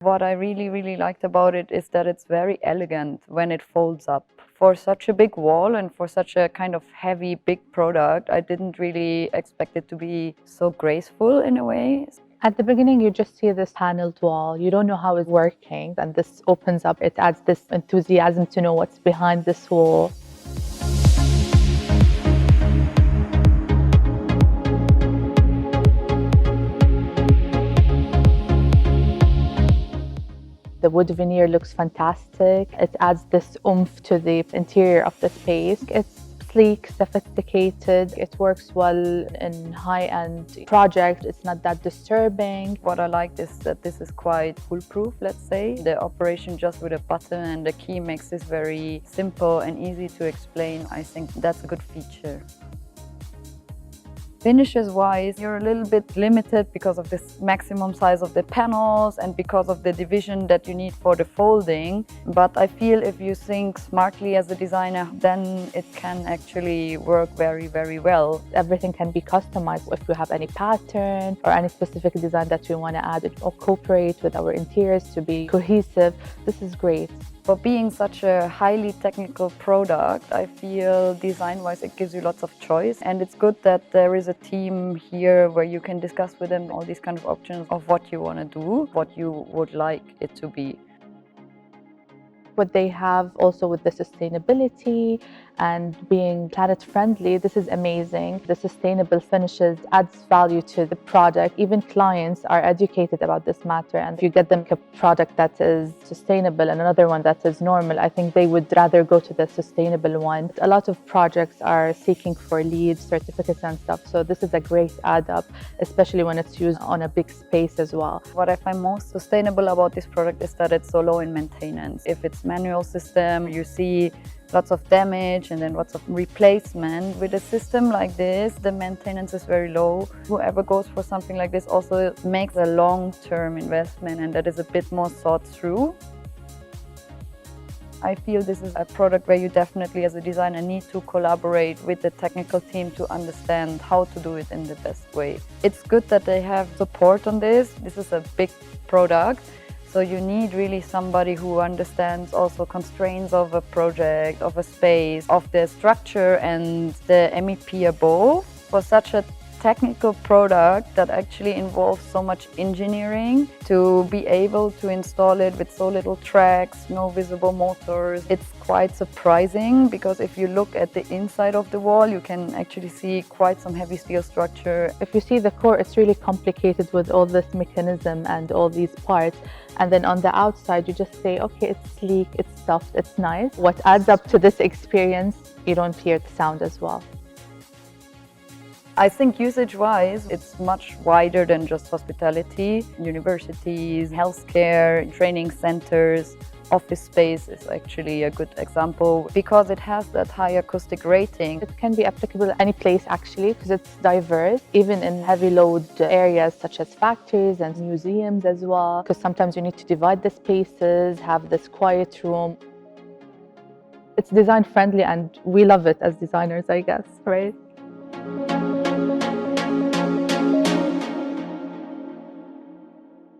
What I really liked about it is that it's very elegant when it folds up. For such a big wall and for such a kind of heavy, big product, I didn't really expect it to be so graceful in a way. At the beginning, you just see this paneled wall. You don't know how it's working, and this opens up. It adds this enthusiasm to know what's behind this wall. The wood veneer looks fantastic. It adds this oomph to the interior of the space. It's sleek, sophisticated. It works well in high-end projects. It's not that disturbing. What I liked is that this is quite foolproof, let's say. The operation just with a button and a key makes this very simple and easy to explain. I think that's a good feature. Finishes-wise, you're a little bit limited because of this maximum size of the panels and because of the division that you need for the folding. But I feel if you think smartly as a designer, then it can actually work very well. Everything can be customized. If we have any pattern or any specific design that we want to add or cooperate with our interiors to be cohesive, this is great. For being such a highly technical product, I feel design-wise it gives you lots of choice, and it's good that there is a team here where you can discuss with them all these kind of options of what you want to do, what you would like it to be. What they have also with the sustainability and being planet friendly, this is amazing. The sustainable finishes adds value to the product. Even clients are educated about this matter, and if you get them a product that is sustainable and another one that is normal, I think they would rather go to the sustainable one. A lot of projects are seeking for LEED certificates and stuff, so this is a great add-up, especially when it's used on a big space as well. What I find most sustainable about this product is that it's so low in maintenance. If it's manual system, you see lots of damage and then lots of replacement. With a system like this, the maintenance is very low. Whoever goes for something like this also makes a long-term investment, and that is a bit more thought through. I feel this is a product where you definitely as a designer need to collaborate with the technical team to understand how to do it in the best way. It's good that they have support on this. This is a big product. So you need really somebody who understands also constraints of a project, of a space, of the structure and the MEP above. For such a technical product that actually involves so much engineering, to be able to install it with so little tracks, no visible motors, it's quite surprising, because if you look at the inside of the wall, you can actually see quite some heavy steel structure. If you see the core, it's really complicated with all this mechanism and all these parts. And then on the outside, you just say, okay, it's sleek, it's soft, it's nice. What adds up to this experience, you don't hear the sound as well. I think usage-wise, it's much wider than just hospitality. Universities, healthcare, training centers, office space is actually a good example because it has that high acoustic rating. It can be applicable any place actually, because it's diverse, even in heavy load areas such as factories and museums as well, because sometimes you need to divide the spaces, have this quiet room. It's design friendly and we love it as designers, I guess, right?